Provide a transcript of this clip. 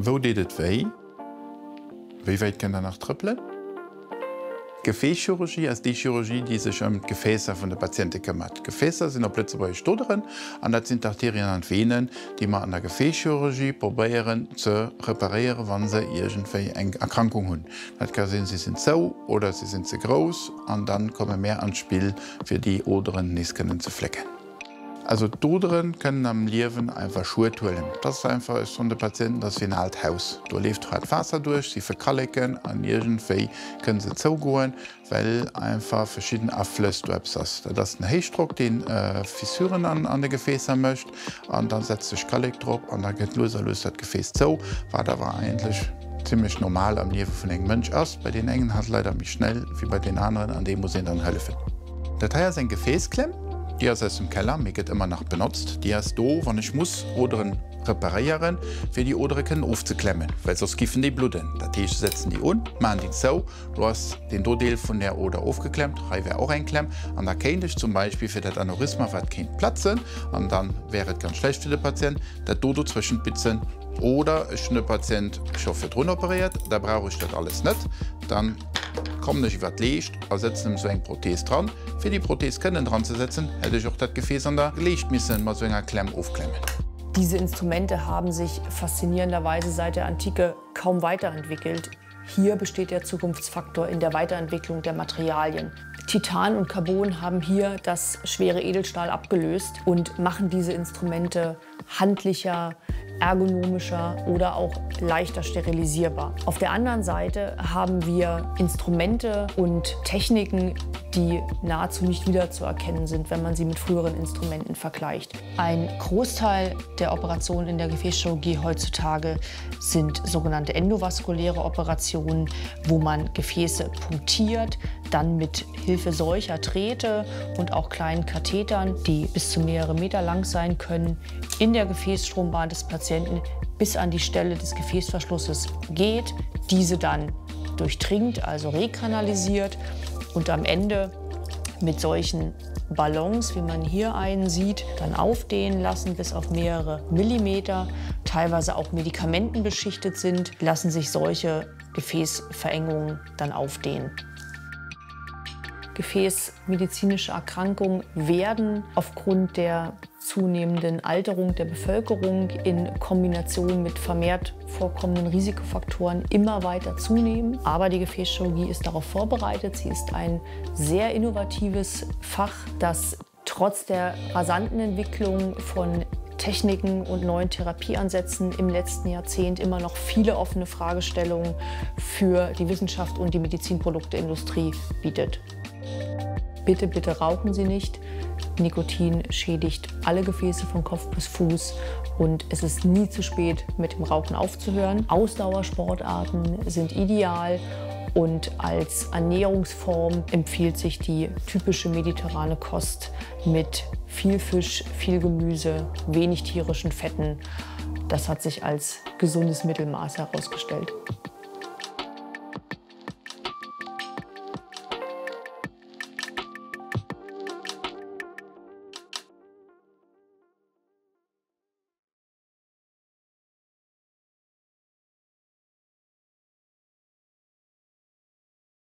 Wo geht es weh? Wie weit kann danach trippeln? Gefäßchirurgie ist die Chirurgie, die sich um die Gefäße von der Patienten kümmert. Gefäße sind auch plötzlich drin und das sind Arterien und Venen, die man an der Gefäßchirurgie probieren zu reparieren, wenn sie irgendwie eine Erkrankung haben. Das kann sein, sie sind zu oder sie sind zu groß und dann kommen mehr ans Spiel, für die Oderen nicht zu flecken. Also die Oderen können am Leben einfach Schuhe tun. Das ist einfach von den Patienten, das ist wie ein altes Haus. Da läuft halt Wasser durch, sie verkalken und irgendwie können sie zugehen, weil einfach verschiedene Abflüsse gibt. Das ist ein Heißdruck, den Fissuren an den Gefäßen möchte und dann setzt sich Kalk drauf und dann geht löst das Gefäß zu, was aber eigentlich ziemlich normal am Leben von einem Mensch ist. Bei den einen hat es leider nicht schnell wie bei den anderen, an dem muss ich dann helfen. Das hier ist ein Gefäßklemm. Die ist aus dem Keller, mir wird immer noch benutzt. Die ist da, wenn ich muss, Oderen reparieren, für die Oderen können aufzuklemmen, weil sonst kiffen die bluten. Das heißt, setzen die an, machen die so, du hast den Dodel von der Oder aufgeklemmt, Reihe wäre auch einklemmen. Und da kann ich zum Beispiel für das Aneurysma, was kein Platz sind, und dann wäre es ganz schlecht für den Patienten, das Dodo zwischenspitzen. Oder ich bin ein Patient, ich hoffe, drin operiert, da brauche ich das alles nicht. Dann komme ich was Licht, setzen so eine Prothese dran. Für die Prothese dran zu setzen, hätte ich auch das Gefäß an der Licht müssen, mit so einer Klemme aufklemmen. Diese Instrumente haben sich faszinierenderweise seit der Antike kaum weiterentwickelt. Hier besteht der Zukunftsfaktor in der Weiterentwicklung der Materialien. Titan und Carbon haben hier das schwere Edelstahl abgelöst und machen diese Instrumente handlicher, ergonomischer oder auch leichter sterilisierbar. Auf der anderen Seite haben wir Instrumente und Techniken, die nahezu nicht wiederzuerkennen sind, wenn man sie mit früheren Instrumenten vergleicht. Ein Großteil der Operationen in der Gefäßchirurgie heutzutage sind sogenannte endovaskuläre Operationen, wo man Gefäße punktiert, dann mit Hilfe solcher Drähte und auch kleinen Kathetern, die bis zu mehrere Meter lang sein können, in der Gefäßstrombahn des Patienten bis an die Stelle des Gefäßverschlusses geht, diese dann durchdringt, also rekanalisiert und am Ende mit solchen Ballons, wie man hier einen sieht, dann aufdehnen lassen bis auf mehrere Millimeter, teilweise auch medikamentenbeschichtet sind, lassen sich solche Gefäßverengungen dann aufdehnen. Gefäßmedizinische Erkrankungen werden aufgrund der zunehmenden Alterung der Bevölkerung in Kombination mit vermehrt vorkommenden Risikofaktoren immer weiter zunehmen. Aber die Gefäßchirurgie ist darauf vorbereitet. Sie ist ein sehr innovatives Fach, das trotz der rasanten Entwicklung von Techniken und neuen Therapieansätzen im letzten Jahrzehnt immer noch viele offene Fragestellungen für die Wissenschaft und die Medizinprodukteindustrie bietet. Bitte, bitte rauchen Sie nicht. Nikotin schädigt alle Gefäße von Kopf bis Fuß und es ist nie zu spät, mit dem Rauchen aufzuhören. Ausdauersportarten sind ideal und als Ernährungsform empfiehlt sich die typische mediterrane Kost mit viel Fisch, viel Gemüse, wenig tierischen Fetten. Das hat sich als gesundes Mittelmaß herausgestellt.